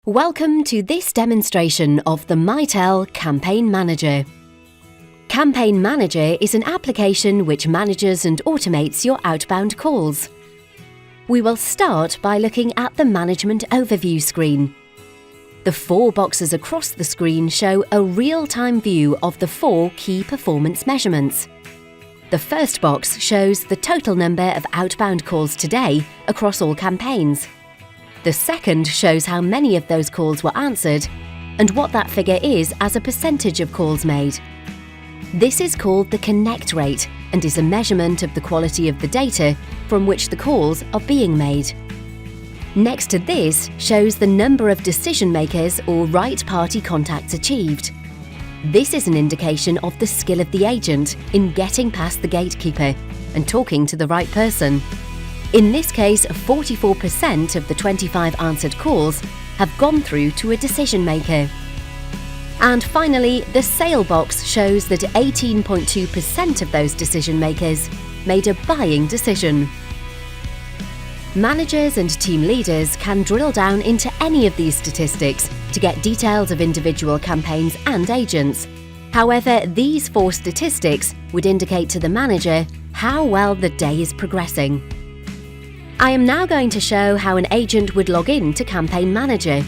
Welcome to this demonstration of the Mitel Campaign Manager. Campaign Manager is an application which manages and automates your outbound calls. We will start by looking at the Management Overview screen. The 4 boxes across the screen show a real-time view of the 4 key performance measurements. The first box shows the total number of outbound calls today across all campaigns. The second shows how many of those calls were answered and what that figure is as a percentage of calls made. This is called the connect rate and is a measurement of the quality of the data from which the calls are being made. Next to this shows the number of decision makers or right party contacts achieved. This is an indication of the skill of the agent in getting past the gatekeeper and talking to the right person. In this case, 44% of the 25 answered calls have gone through to a decision maker. And finally, the sale box shows that 18.2% of those decision makers made a buying decision. Managers and team leaders can drill down into any of these statistics to get details of individual campaigns and agents. However, these 4 statistics would indicate to the manager how well the day is progressing. I am now going to show how an agent would log in to Campaign Manager.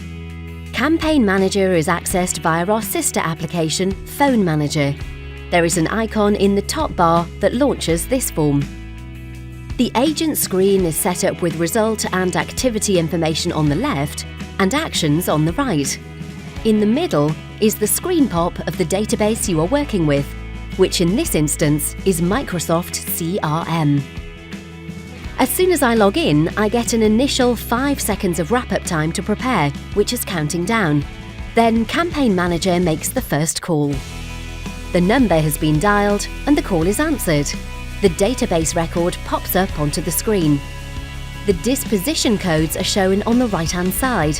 Campaign Manager is accessed via our sister application, Phone Manager. There is an icon in the top bar that launches this form. The agent screen is set up with result and activity information on the left and actions on the right. In the middle is the screen pop of the database you are working with, which in this instance is Microsoft CRM. As soon as I log in, I get an initial 5 seconds of wrap-up time to prepare, which is counting down. Then Campaign Manager makes the first call. The number has been dialed and the call is answered. The database record pops up onto the screen. The disposition codes are shown on the right-hand side.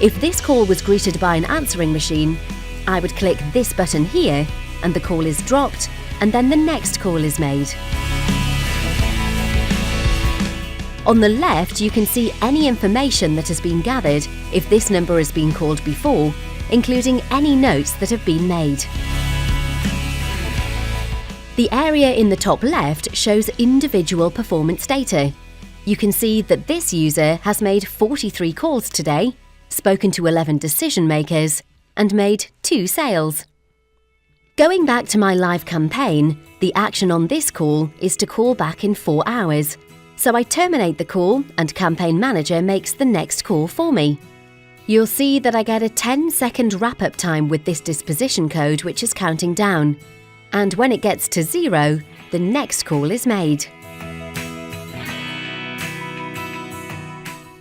If this call was greeted by an answering machine, I would click this button here and the call is dropped, and then the next call is made. On the left, you can see any information that has been gathered if this number has been called before, including any notes that have been made. The area in the top left shows individual performance data. You can see that this user has made 43 calls today, spoken to 11 decision makers, and made 2 sales. Going back to my live campaign, the action on this call is to call back in 4 hours. So I terminate the call and Campaign Manager makes the next call for me. You'll see that I get a 10-second wrap-up time with this disposition code which is counting down. And when it gets to 0, the next call is made.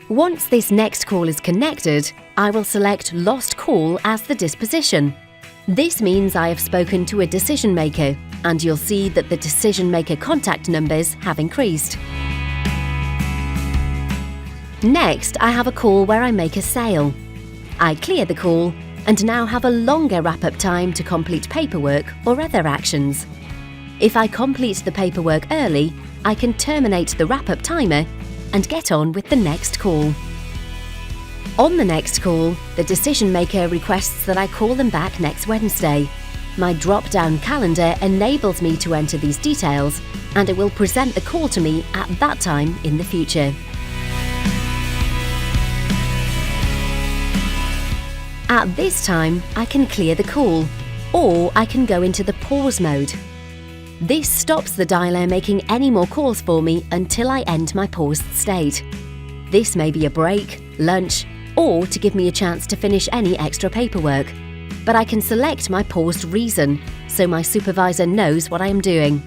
Once this next call is connected, I will select Lost Call as the disposition. This means I have spoken to a decision maker, and you'll see that the decision maker contact numbers have increased. Next, I have a call where I make a sale. I clear the call and now have a longer wrap-up time to complete paperwork or other actions. If I complete the paperwork early, I can terminate the wrap-up timer and get on with the next call. On the next call, the decision maker requests that I call them back next Wednesday. My drop-down calendar enables me to enter these details, and it will present the call to me at that time in the future. At this time, I can clear the call, or I can go into the pause mode. This stops the dialer making any more calls for me until I end my paused state. This may be a break, lunch, or to give me a chance to finish any extra paperwork. But I can select my paused reason, so my supervisor knows what I am doing.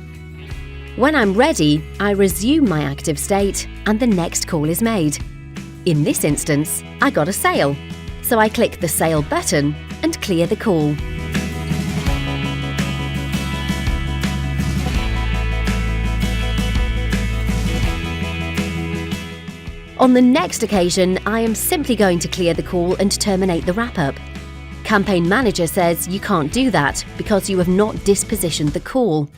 When I'm ready, I resume my active state and the next call is made. In this instance, I got a sale. So I click the Sale button and clear the call. On the next occasion, I am simply going to clear the call and terminate the wrap-up. Campaign Manager says you can't do that because you have not dispositioned the call.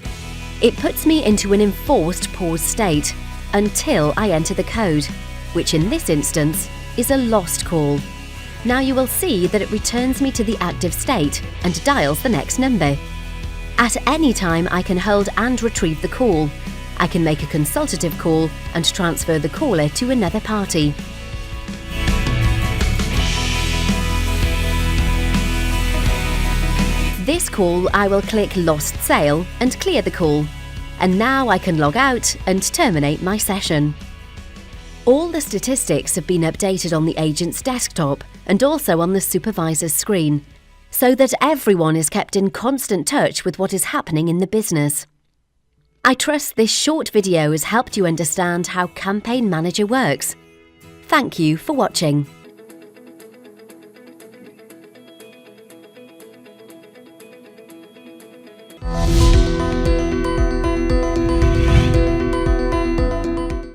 It puts me into an enforced pause state until I enter the code, which in this instance is a lost call. Now you will see that it returns me to the active state and dials the next number. At any time, I can hold and retrieve the call. I can make a consultative call and transfer the caller to another party. This call, I will click Lost Sale and clear the call. And now I can log out and terminate my session. All the statistics have been updated on the agent's desktop and also on the supervisor's screen, so that everyone is kept in constant touch with what is happening in the business. I trust this short video has helped you understand how Campaign Manager works. Thank you for watching.